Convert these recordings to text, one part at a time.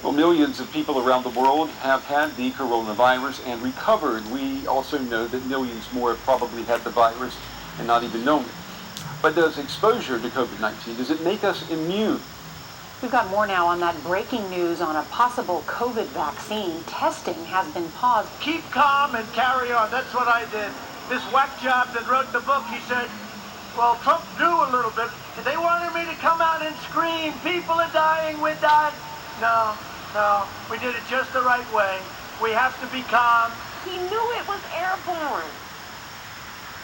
Well, millions of people around the world have had the coronavirus and recovered. We also know that millions more have probably had the virus and not even known it. But does exposure to COVID-19, does it make us immune? We've got more now on that breaking news on a possible COVID vaccine. Testing has been paused. Keep calm and carry on. That's what I did. This whack job that wrote the book, he said, well, Trump knew a little bit. They wanted me to come out and scream, people are dying, we're dying. No, we did it just the right way. We have to be calm. He knew it was airborne,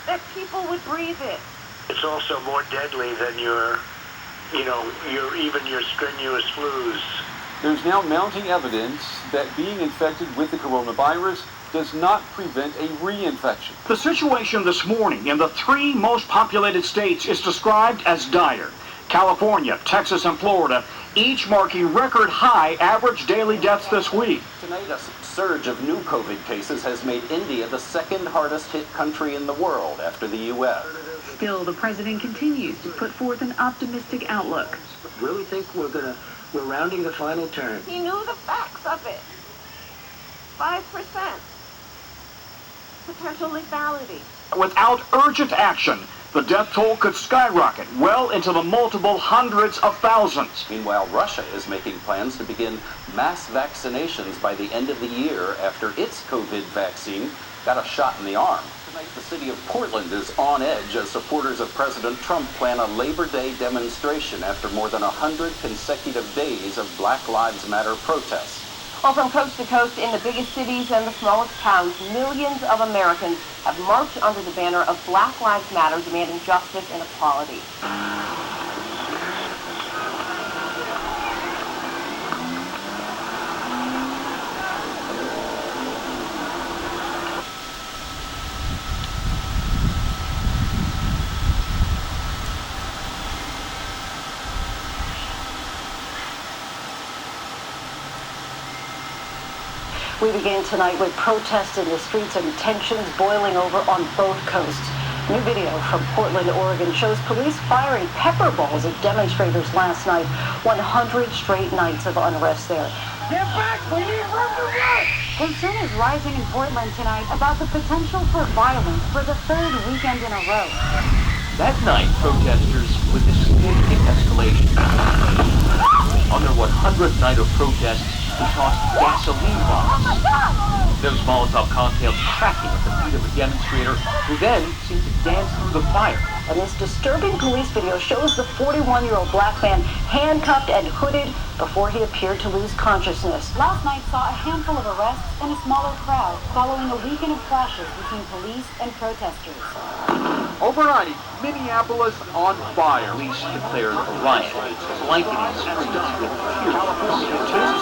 that people would breathe it. It's also more deadly than your strenuous flus. There's now mounting evidence that being infected with the coronavirus does not prevent a reinfection. The situation this morning in the 3 most populated states is described as dire. California, Texas, and Florida, each marking record high average daily deaths this week. Tonight, a surge of new COVID cases has made India the 2nd hardest hit country in the world after the U.S. Still, the president continues to put forth an optimistic outlook. Really think we're rounding the final turn. He knew the facts of it. 5% potential lethality. Without urgent action, the death toll could skyrocket well into the multiple hundreds of thousands. Meanwhile, Russia is making plans to begin mass vaccinations by the end of the year after its COVID vaccine got a shot in the arm. Tonight, the city of Portland is on edge as supporters of President Trump plan a Labor Day demonstration after more than 100 consecutive days of Black Lives Matter protests. Well, from coast to coast in the biggest cities and the smallest towns, millions of Americans have marched under the banner of Black Lives Matter, demanding justice and equality. We begin tonight with protests in the streets and tensions boiling over on both coasts. New video from Portland, Oregon shows police firing pepper balls at demonstrators last night. 100 straight nights of unrest there. Get back! We need room to work! Concern is rising in Portland tonight about the potential for violence for the 3rd weekend in a row. That night, protesters witnessed significant escalation. On their 100th night of protests, they tossed gasoline bombs. Those Molotov cocktails cracking at the feet of a demonstrator who then seemed to dance through the fire. And this disturbing police video shows the 41-year-old black man handcuffed and hooded before he appeared to lose consciousness. Last night saw a handful of arrests and a smaller crowd following a weekend of clashes between police and protesters. Overnight, Minneapolis on fire. Police declared a riot, blanketing streets with tear gas.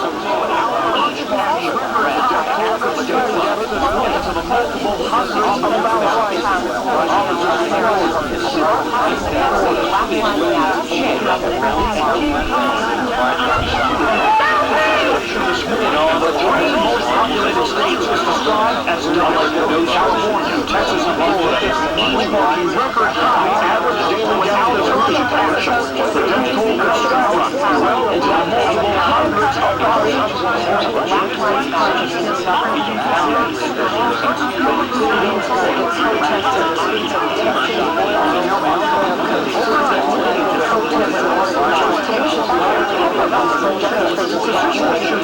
Each marching crowd into the multiple hundreds of thousands. The 3 most populated states is described as dire. California, Texas, and Florida, each marking record high average daily without urgent action. The death toll could skyrocket well into the multiple hundreds of thousands. Protesters